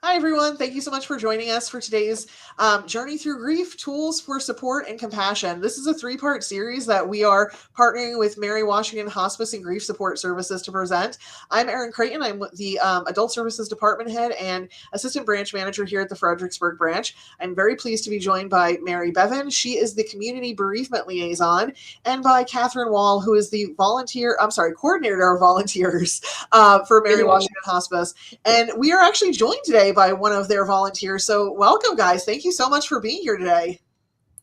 Hi, everyone. Thank you so much for joining us for today's Journey Through Grief Tools for Support and Compassion. This is a three-part series that we are partnering with Mary Washington Hospice and Grief Support Services to present. I'm Erin Creighton. I'm the Adult Services Department Head and Assistant Branch Manager here at the Fredericksburg branch. I'm very pleased to be joined by Mary Bevan. She is the Community Bereavement Liaison, and by Catherine Wall, who is the coordinator of volunteers for Mary Washington Hospice. And we are actually joined today by one of their volunteers. So welcome, guys. Thank you so much for being here today.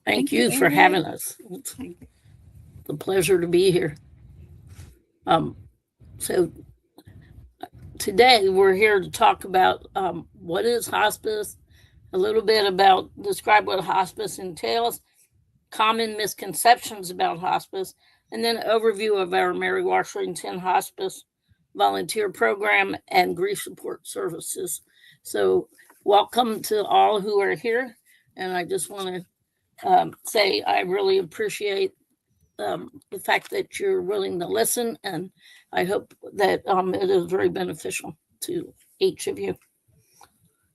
Thank you for having us. It's a pleasure to be here. So today we're here to talk about what is hospice, a little bit about describe what hospice entails, common misconceptions about hospice, and then an overview of our Mary Washington Hospice volunteer program and grief support services. So welcome to all who are here. And I just want to say I really appreciate the fact that you're willing to listen. And I hope that it is very beneficial to each of you.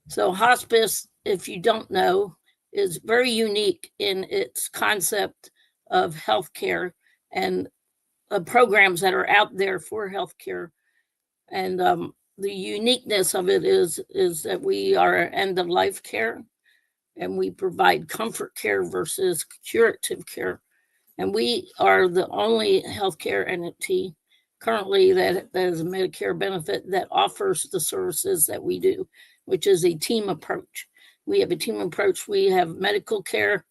So hospice, if you don't know, is very unique in its concept of healthcare and programs that are out there for healthcare. And the uniqueness of it is that we are end-of-life care, and we provide comfort care versus curative care. And we are the only healthcare entity currently that is a Medicare benefit that offers the services that we do, which is a team approach. We have a team approach. We have medical care,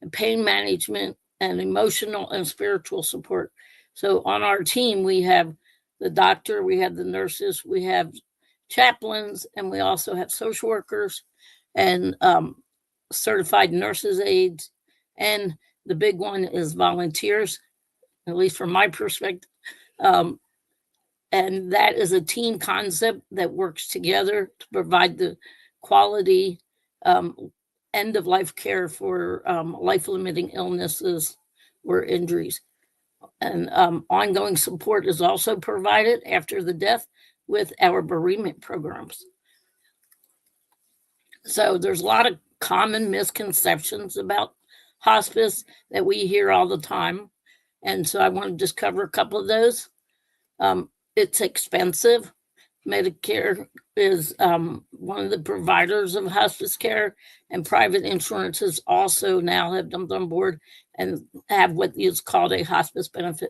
and pain management, and emotional and spiritual support. So on our team, we have the doctor, we have the nurses, we have chaplains, and we also have social workers and certified nurses aides. And the big one is volunteers, at least from my perspective. And that is a team concept that works together to provide the quality end-of-life care for life-limiting illnesses or injuries. And ongoing support is also provided after the death with our bereavement programs. So there's a lot of common misconceptions about hospice that we hear all the time. And so I want to just cover a couple of those. It's expensive. Medicare is one of the providers of hospice care, and private insurances also now have jumped on board and have what is called a hospice benefit.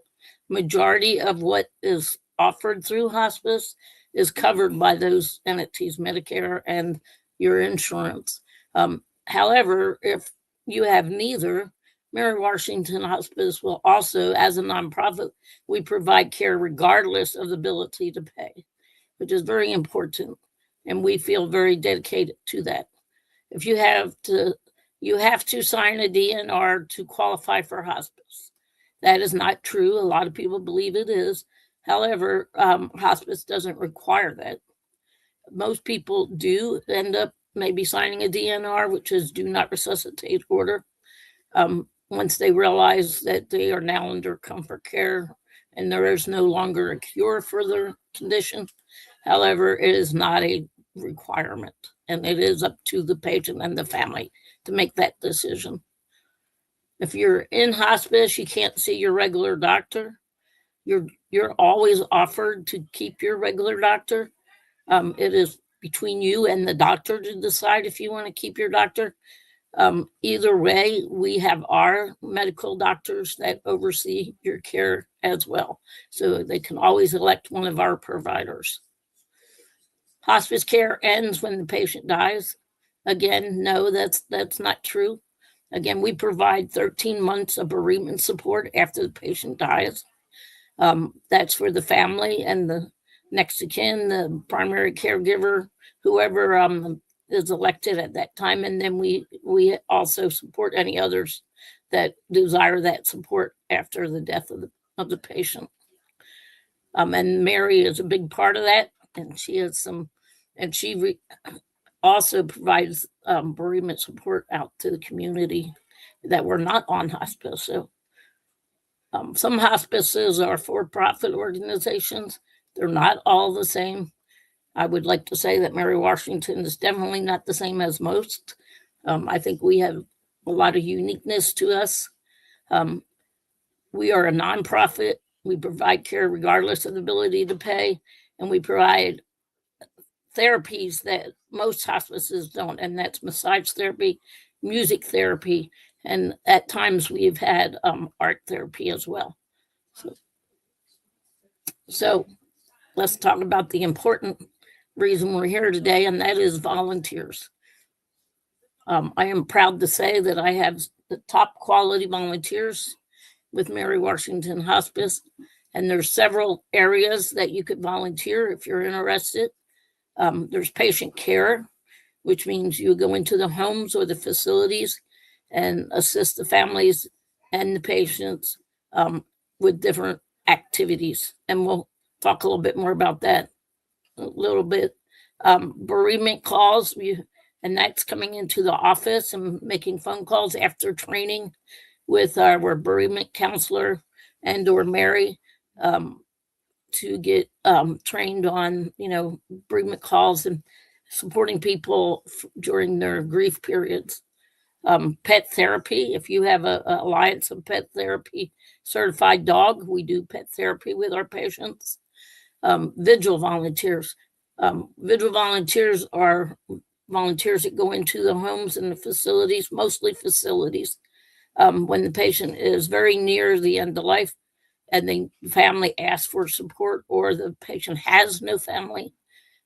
Majority of what is offered through hospice is covered by those entities, Medicare and your insurance. However, if you have neither, Mary Washington Hospice will also, as a nonprofit, we provide care regardless of the ability to pay, which is very important, and we feel very dedicated to that. If you have to sign a DNR to qualify for hospice. That is not true. A lot of people believe it is. However, hospice doesn't require that. Most people do end up maybe signing a DNR, which is do not resuscitate order, once they realize that they are now under comfort care and there is no longer a cure for their condition. However, it is not a requirement, and it is up to the patient and the family to make that decision. If you're in hospice, you can't see your regular doctor. You're always offered to keep your regular doctor. It is between you and the doctor to decide if you want to keep your doctor. Either way, we have our medical doctors that oversee your care as well. So they can always elect one of our providers. Hospice care ends when the patient dies. Again, no, that's not true. Again, we provide 13 months of bereavement support after the patient dies. That's for the family and the next of kin, the primary caregiver, whoever is elected at that time. And then we also support any others that desire that support after the death of the patient. And Mary is a big part of that. And she has also provides bereavement support out to the community that were not on hospice. So some hospices are for-profit organizations. They're not all the same. I would like to say that Mary Washington is definitely not the same as most. I think we have a lot of uniqueness to us. We are a nonprofit. We provide care regardless of the ability to pay, and we provide therapies that most hospices don't, and that's massage therapy, music therapy, and at times we've had art therapy as well. So let's talk about the important reason we're here today, and that is volunteers. I am proud to say that I have the top quality volunteers with Mary Washington Hospice, and there's several areas that you could volunteer if you're interested. There's patient care, which means you go into the homes or the facilities and assist the families and the patients with different activities. And we'll talk a little bit more about that a little bit. Bereavement calls, and that's coming into the office and making phone calls after training with our bereavement counselor and or Mary to get trained on, bereavement calls and supporting people during their grief periods. Pet therapy, if you have a Alliance of Pet Therapy certified dog, we do pet therapy with our patients. Vigil volunteers. Vigil volunteers are volunteers that go into the homes and the facilities, mostly facilities, when the patient is very near the end of life and the family asks for support or the patient has no family.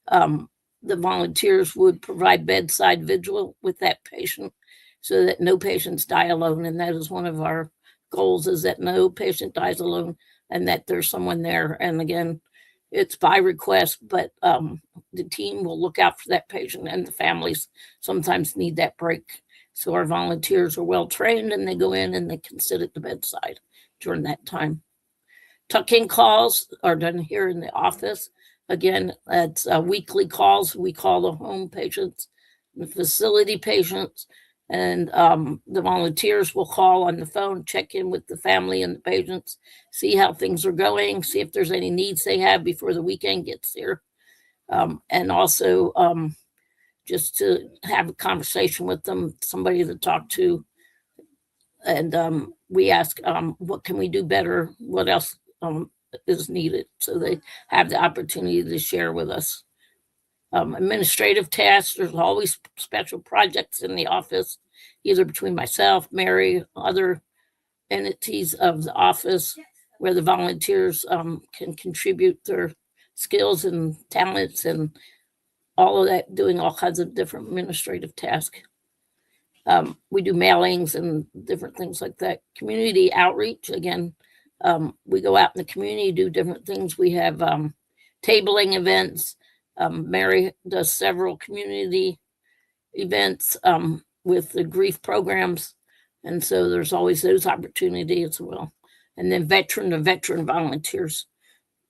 The volunteers would provide bedside vigil with that patient so that no patients die alone. And that is one of our goals, is that no patient dies alone and that there's someone there. And again, it's by request, but the team will look out for that patient, and the families sometimes need that break. So our volunteers are well trained and they go in and they can sit at the bedside during that time. Tuck-in calls are done here in the office. Again, it's weekly calls. We call the home patients, the facility patients, and the volunteers will call on the phone, check in with the family and the patients, see how things are going, see if there's any needs they have before the weekend gets here. And also just to have a conversation with them, somebody to talk to. And we ask, what can we do better? What else is needed? So they have the opportunity to share with us. Administrative tasks, there's always special projects in the office, either between myself, Mary, other entities of the office, where the volunteers can contribute their skills and talents and all of that, doing all kinds of different administrative tasks. We do mailings and different things like that. Community outreach, again, we go out in the community, do different things. We have tabling events. Mary does several community events with the grief programs. And so there's always those opportunities as well. And then veteran to veteran volunteers.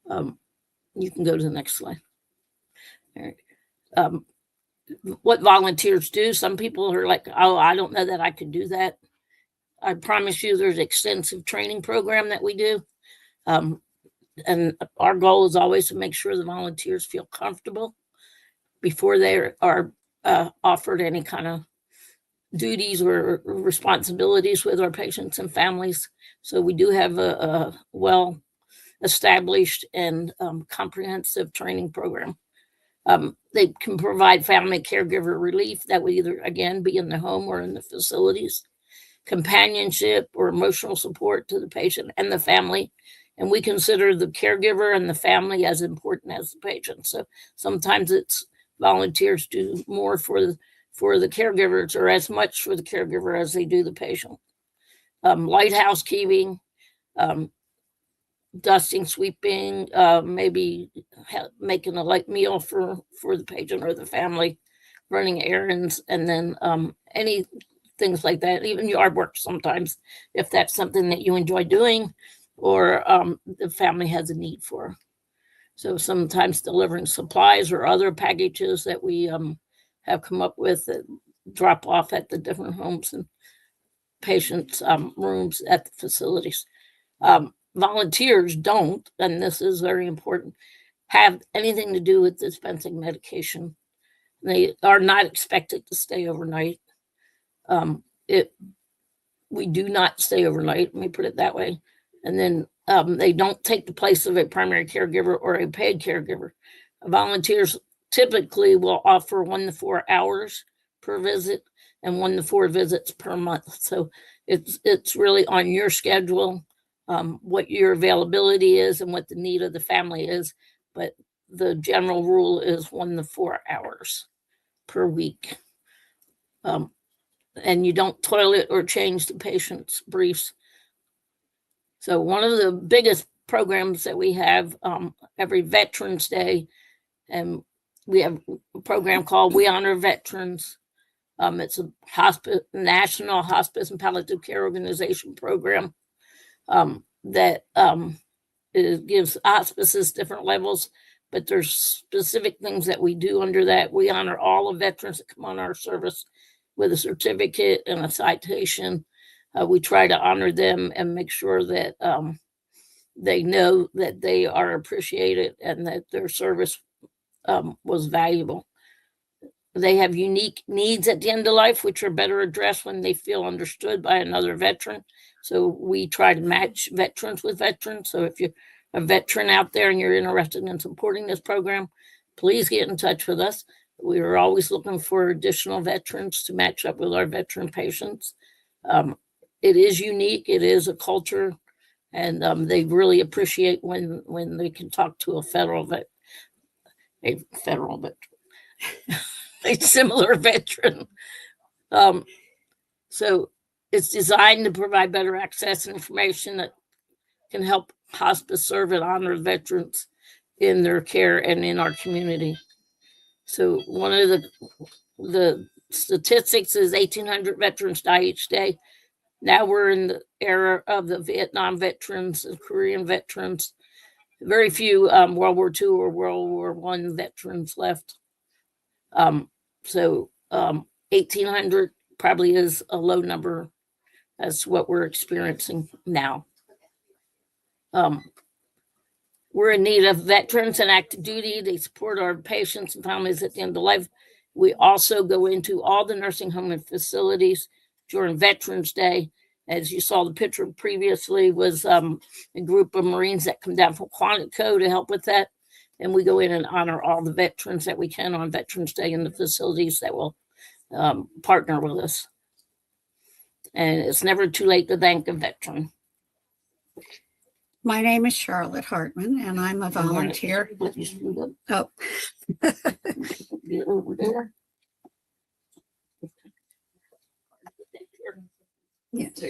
You can go to the next slide. All right. What volunteers do, some people are like, oh, I don't know that I could do that. I promise you there's an extensive training program that we do. And our goal is always to make sure the volunteers feel comfortable before they are offered any kind of duties or responsibilities with our patients and families. So we do have a well-established and comprehensive training program. They can provide family caregiver relief that would either, again, be in the home or in the facilities, companionship or emotional support to the patient and the family. And we consider the caregiver and the family as important as the patient. So sometimes it's volunteers do more for the caregivers, or as much for the caregiver as they do the patient. Light housekeeping, dusting, sweeping, maybe making a light meal for the patient or the family, running errands, and then any things like that, even yard work sometimes, if that's something that you enjoy doing or the family has a need for. So sometimes delivering supplies or other packages that we have come up with that drop off at the different homes and patients' rooms at the facilities. Volunteers don't, and this is very important, have anything to do with dispensing medication. They are not expected to stay overnight. We do not stay overnight, let me put it that way. And then they don't take the place of a primary caregiver or a paid caregiver. Volunteers typically will offer 1 to 4 hours per visit and 1 to 4 visits per month. So it's really on your schedule, what your availability is and what the need of the family is. But the general rule is 1 to 4 hours per week. And you don't toilet or change the patient's briefs. So one of the biggest programs that we have every Veterans Day, and we have a program called We Honor Veterans. It's a national hospice and palliative care organization program that it gives hospices different levels, but there's specific things that we do under that. We honor all the veterans that come on our service with a certificate and a citation. We try to honor them and make sure that they know that they are appreciated and that their service was valuable. They have unique needs at the end of life, which are better addressed when they feel understood by another veteran. So we try to match veterans with veterans. So if you're a veteran out there and you're interested in supporting this program, please get in touch with us. We are always looking for additional veterans to match up with our veteran patients. It is unique. It is a culture, and they really appreciate when they can talk to a a similar veteran. So it's designed to provide better access and information that can help hospice serve and honor veterans in their care and in our community. So one of the statistics is 1,800 veterans die each day. Now we're in the era of the Vietnam veterans and Korean veterans. Very few World War II or World War I veterans left. So 1,800 probably is a low number. That's what we're experiencing now. We're in need of veterans and active duty. They support our patients and families at the end of life. We also go into all the nursing home and facilities during Veterans Day. As you saw the picture previously was a group of Marines that come down from Quantico to help with that. And we go in and honor all the veterans that we can on Veterans Day in the facilities that will partner with us. And it's never too late to thank a veteran. My name is Charlotte Hartman, and I'm a volunteer. Oh. Get over there. Yes.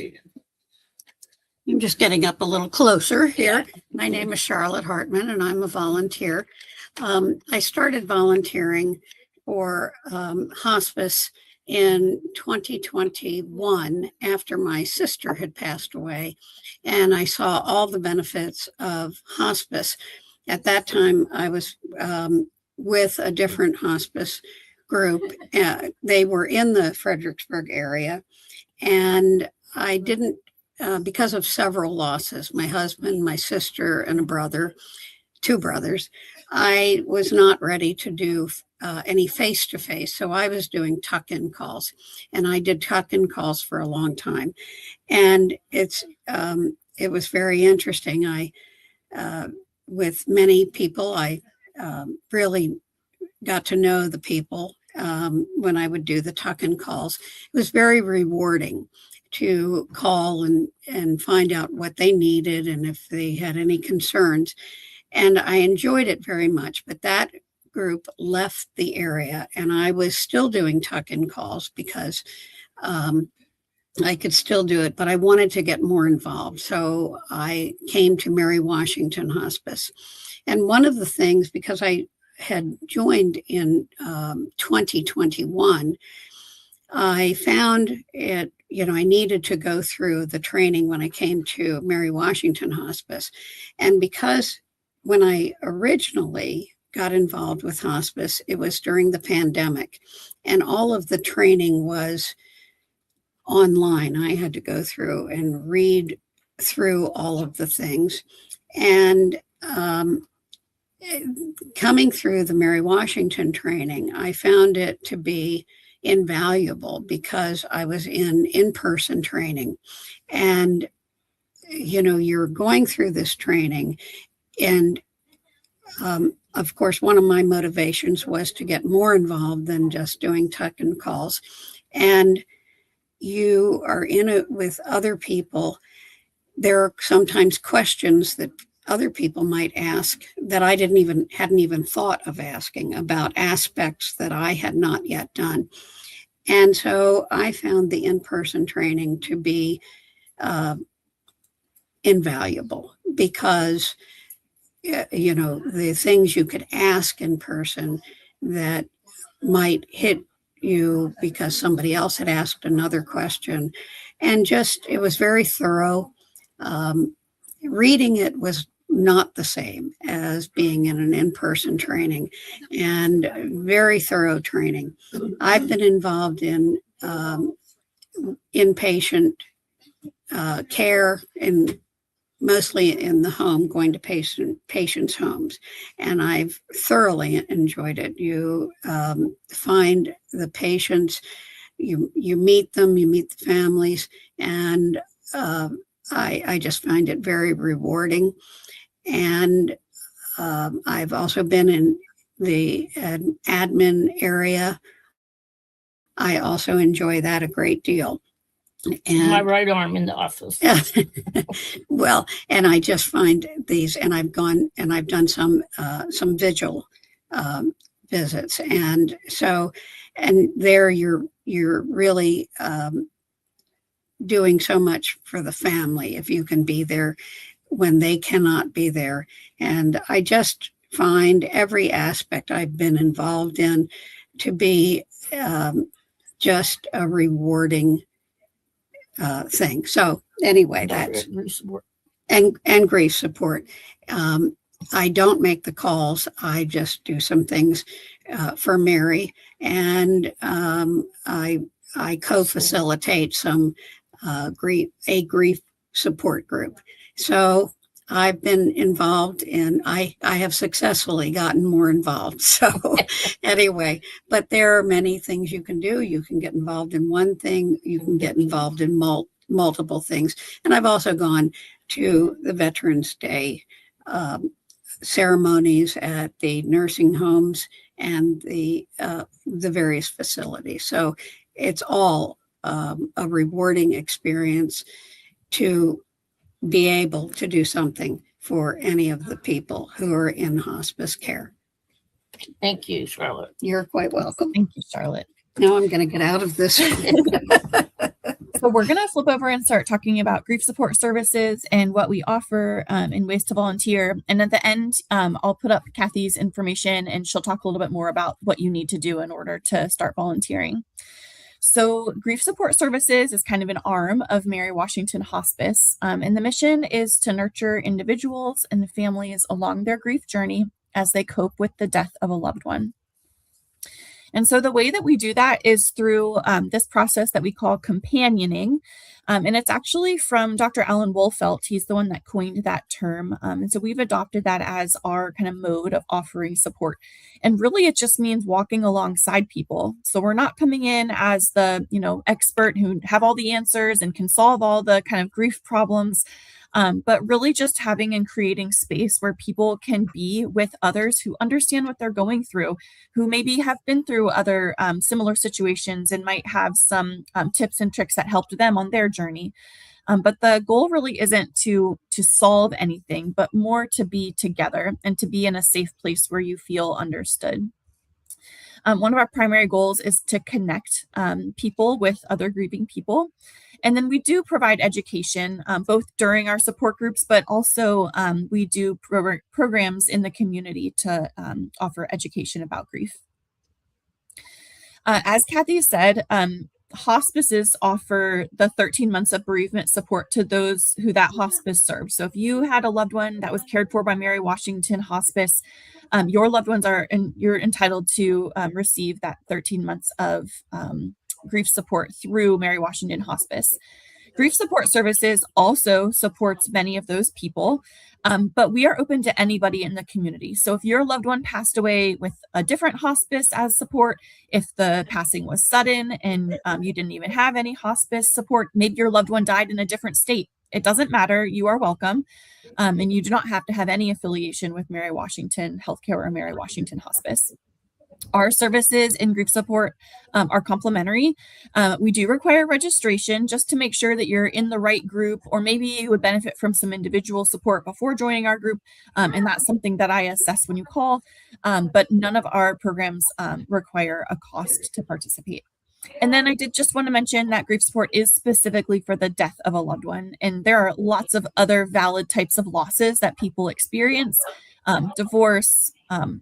I'm just getting up a little closer here. My name is Charlotte Hartman, and I'm a volunteer. I started volunteering for hospice in 2021 after my sister had passed away, and I saw all the benefits of hospice. At that time, I was with a different hospice group. They were in the Fredericksburg area, and I didn't, because of several losses, my husband, my sister, and a brother, 2 brothers, I was not ready to do any face-to-face. So I was doing tuck-in calls, and I did tuck-in calls for a long time. And it was very interesting. With many people, I really got to know the people when I would do the tuck-in calls. It was very rewarding to call and find out what they needed and if they had any concerns. And I enjoyed it very much, but that group left the area, and I was still doing tuck-in calls because I could still do it, but I wanted to get more involved. So I came to Mary Washington Hospice. And one of the things, because I had joined in 2021, I found it, I needed to go through the training when I came to Mary Washington Hospice. And because when I originally got involved with hospice, it was during the pandemic, and all of the training was online. I had to go through and read through all of the things. And coming through the Mary Washington training, I found it to be invaluable because I was in-person training. And, you're going through this training. And of course, one of my motivations was to get more involved than just doing tuck-in calls. And you are in it with other people. There are sometimes questions that other people might ask that I hadn't even thought of asking about aspects that I had not yet done. And so I found the in-person training to be invaluable because, the things you could ask in person that might hit you because somebody else had asked another question. And it was very thorough. Reading it was not the same as being in an in-person training, and very thorough training. I've been involved in inpatient care, and mostly in the home, going to patients' homes, and I've thoroughly enjoyed it. You find the patients, you meet them, you meet the families, and I just find it very rewarding. And I've also been in the admin area. I also enjoy that a great deal. And my right arm in the office. Well, and I just find these, and I've done some vigil visits, and so, and there you're really doing so much for the family if you can be there when they cannot be there. And I just find every aspect I've been involved in to be just a rewarding thing. So anyway, that's and grief support. I don't make the calls. I just do some things for Mary, and I co-facilitate some grief support group. So I've been involved in, I have successfully gotten more involved. So anyway, but there are many things you can do. You can get involved in one thing, you can get involved in multiple things. And I've also gone to the Veterans Day ceremonies at the nursing homes and the various facilities. So it's all a rewarding experience to be able to do something for any of the people who are in hospice care. Thank you, Charlotte. You're quite welcome. Thank you, Charlotte. Now I'm going to get out of this. So we're going to flip over and start talking about grief support services and what we offer and ways to volunteer. And at the end, I'll put up Kathy's information and she'll talk a little bit more about what you need to do in order to start volunteering. So grief support services is kind of an arm of Mary Washington Hospice. And the mission is to nurture individuals and families along their grief journey as they cope with the death of a loved one. And so the way that we do that is through this process that we call companioning. And it's actually from Dr. Alan Wolfelt. He's the one that coined that term. And so we've adopted that as our kind of mode of offering support. And really, it just means walking alongside people. So we're not coming in as the, expert who have all the answers and can solve all the kind of grief problems. But really just having and creating space where people can be with others who understand what they're going through, who maybe have been through other similar situations and might have some tips and tricks that helped them on their journey. But the goal really isn't to solve anything, but more to be together and to be in a safe place where you feel understood. One of our primary goals is to connect people with other grieving people. And then we do provide education, both during our support groups, but also we do programs in the community to offer education about grief. As Kathy said, hospices offer the 13 months of bereavement support to those who that hospice serves. So if you had a loved one that was cared for by Mary Washington Hospice, your loved ones you're entitled to receive that 13 months of grief support through Mary Washington Hospice. Grief Support Services also supports many of those people, but we are open to anybody in the community. So if your loved one passed away with a different hospice as support, if the passing was sudden and you didn't even have any hospice support, maybe your loved one died in a different state, it doesn't matter. You are welcome. And you do not have to have any affiliation with Mary Washington Healthcare or Mary Washington Hospice. Our services in grief support are complimentary. We do require registration just to make sure that you're in the right group, or maybe you would benefit from some individual support before joining our group. And that's something that I assess when you call. But none of our programs require a cost to participate. And then I did just want to mention that grief support is specifically for the death of a loved one. And there are lots of other valid types of losses that people experience. Divorce,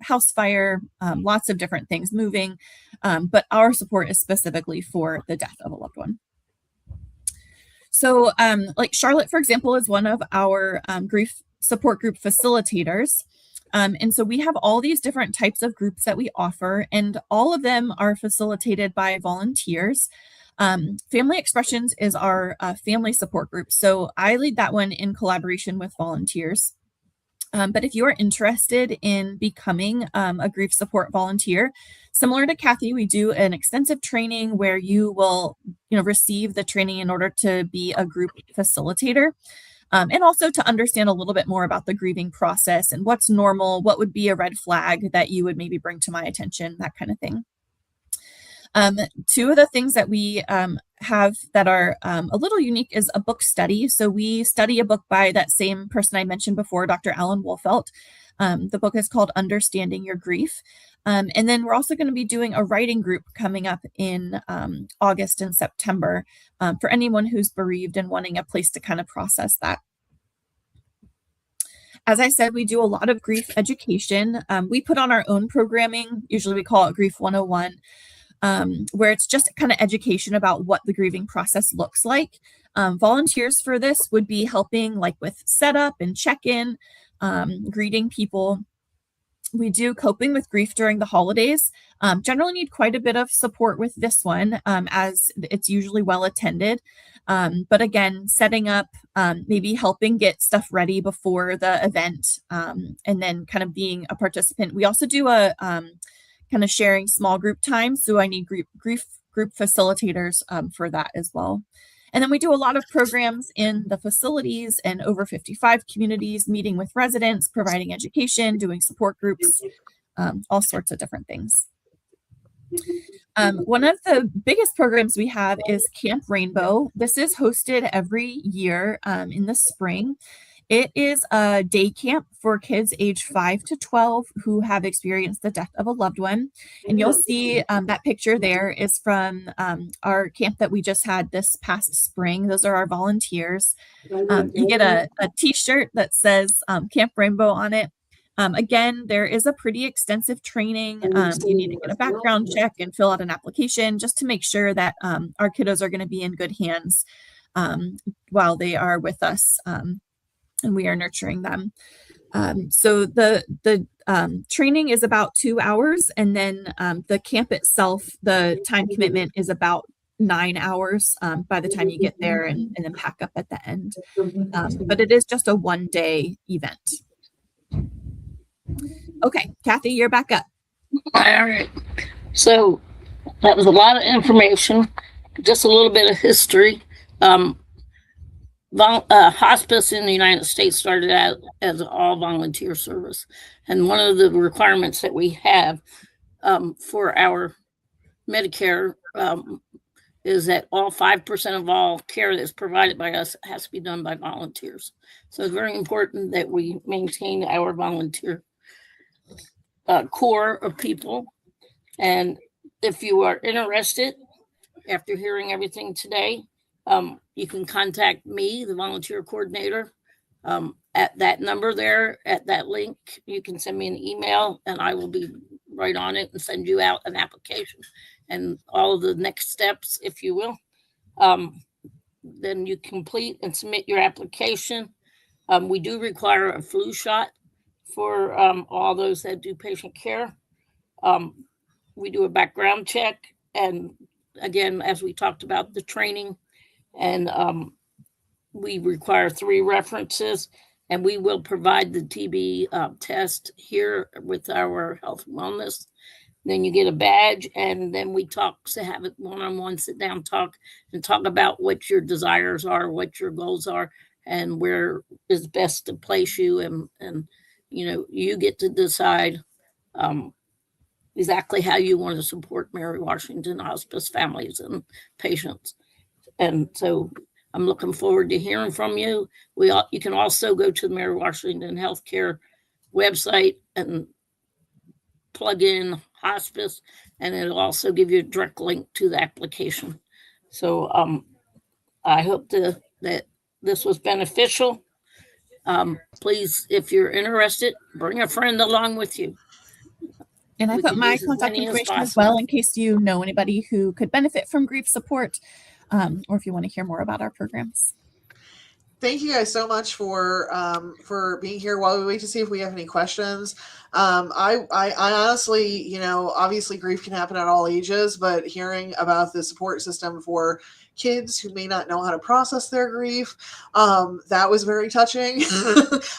house fire, lots of different things, moving, but our support is specifically for the death of a loved one. So like Charlotte, for example, is one of our grief support group facilitators. And so we have all these different types of groups that we offer, and all of them are facilitated by volunteers. Family Expressions is our family support group. So I lead that one in collaboration with volunteers. But if you are interested in becoming a grief support volunteer, similar to Kathy, we do an extensive training where you will, receive the training in order to be a group facilitator, and also to understand a little bit more about the grieving process and what's normal, what would be a red flag that you would maybe bring to my attention, that kind of thing. Two of the things that we have that are a little unique is a book study. So we study a book by that same person I mentioned before, Dr. Alan Wolfelt. The book is called Understanding Your Grief. And then we're also going to be doing a writing group coming up in August and September for anyone who's bereaved and wanting a place to kind of process that. As I said, we do a lot of grief education. We put on our own programming. Usually we call it Grief 101. Where it's just kind of education about what the grieving process looks like. Volunteers for this would be helping like with setup and check-in, greeting people. We do coping with grief during the holidays. Generally need quite a bit of support with this one, as it's usually well attended. But again, setting up, maybe helping get stuff ready before the event, and then kind of being a participant. We also do a kind of sharing small group time. So I need grief group facilitators for that as well. And then we do a lot of programs in the facilities and over 55 communities, meeting with residents, providing education, doing support groups, all sorts of different things. One of the biggest programs we have is Camp Rainbow. This is hosted every year in the spring. It is a day camp for kids age 5 to 12 who have experienced the death of a loved one. And you'll see that picture there is from our camp that we just had this past spring. Those are our volunteers. You get a t-shirt that says Camp Rainbow on it. Again, there is a pretty extensive training. You need to get a background check and fill out an application just to make sure that our kiddos are going to be in good hands while they are with us. And we are nurturing them. So the training is about 2 hours, and then the camp itself, the time commitment is about 9 hours by the time you get there and then pack up at the end. But it is just a one-day event. Okay, Kathy, you're back up. All right. So that was a lot of information, just a little bit of history. Hospice in the United States started out as an all volunteer service. And one of the requirements that we have for our Medicare is that all 5% of all care that's provided by us has to be done by volunteers. So it's very important that we maintain our volunteer core of people. And if you are interested, after hearing everything today, you can contact me, the volunteer coordinator, at that number there, at that link. You can send me an email and I will be right on it and send you out an application and all of the next steps, if you will. Then you complete and submit your application. We do require a flu shot for all those that do patient care. We do a background check. And again, as we talked about, the training and we require 3 references, and we will provide the TB test here with our health and wellness. Then you get a badge, and then we talk to have it one-on-one, sit down, talk about what your desires are, what your goals are, and where is best to place you. And you get to decide exactly how you want to support Mary Washington Hospice families and patients. And so I'm looking forward to hearing from you. You can also go to the Mary Washington Healthcare website and plug in hospice, and it'll also give you a direct link to the application. So I hope that this was beneficial. Please, if you're interested, bring a friend along with you. And I We put can my use as contact many as information as possible. well in case you know anybody who could benefit from grief support, or if you want to hear more about our programs. Thank you guys so much for being here while we wait to see if we have any questions. I honestly, obviously grief can happen at all ages, but hearing about the support system for kids who may not know how to process their grief, that was very touching.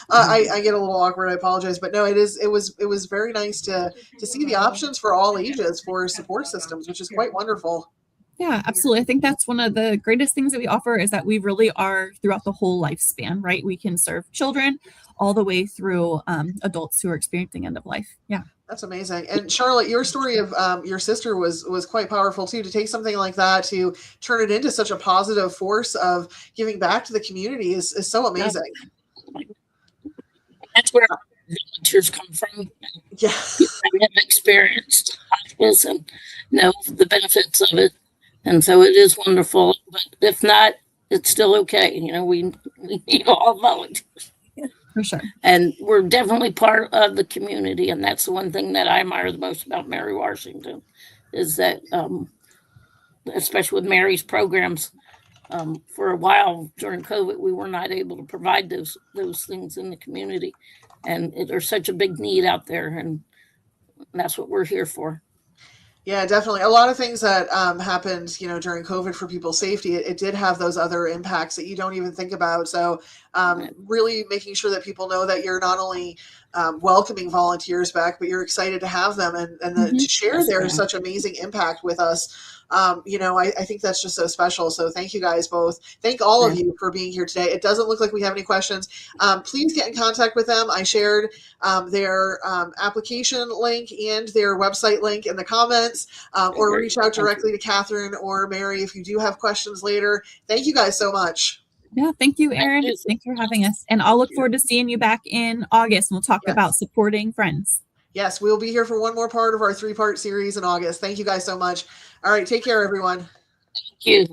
I get a little awkward. I apologize, but no, it was very nice to see the options for all ages for support systems, which is quite wonderful. Yeah, absolutely. I think that's one of the greatest things that we offer is that we really are throughout the whole lifespan, right? We can serve children all the way through adults who are experiencing end of life. Yeah. That's amazing. And Charlotte, your story of your sister was quite powerful too, to take something like that, to turn it into such a positive force of giving back to the community is so amazing. That's where volunteers come from. Yeah. We have experienced hospice and know the benefits of it. And so it is wonderful, but if not, it's still okay. We need all volunteers. For sure. And we're definitely part of the community. And that's the one thing that I admire the most about Mary Washington is that, especially with Mary's programs, for a while during COVID, we were not able to provide those things in the community. And there's such a big need out there. And that's what we're here for. Yeah, definitely. A lot of things that happened, during COVID for people's safety, it did have those other impacts that you don't even think about. So really making sure that people know that you're not only welcoming volunteers back, but you're excited to have them and to share their such amazing impact with us. I think that's just so special. So thank you guys both. Thank all of you for being here today. It doesn't look like we have any questions. Please get in contact with them. I shared their application link and their website link in the comments, or reach out directly to Catherine or Mary if you do have questions later. Thank you guys so much. Yeah, thank you, Erin. Thanks for having us. And I'll look forward to seeing you back in August, and we'll talk about supporting friends. Yes, we'll be here for one more part of our 3-part series in August. Thank you guys so much. All right, take care, everyone. Thank you.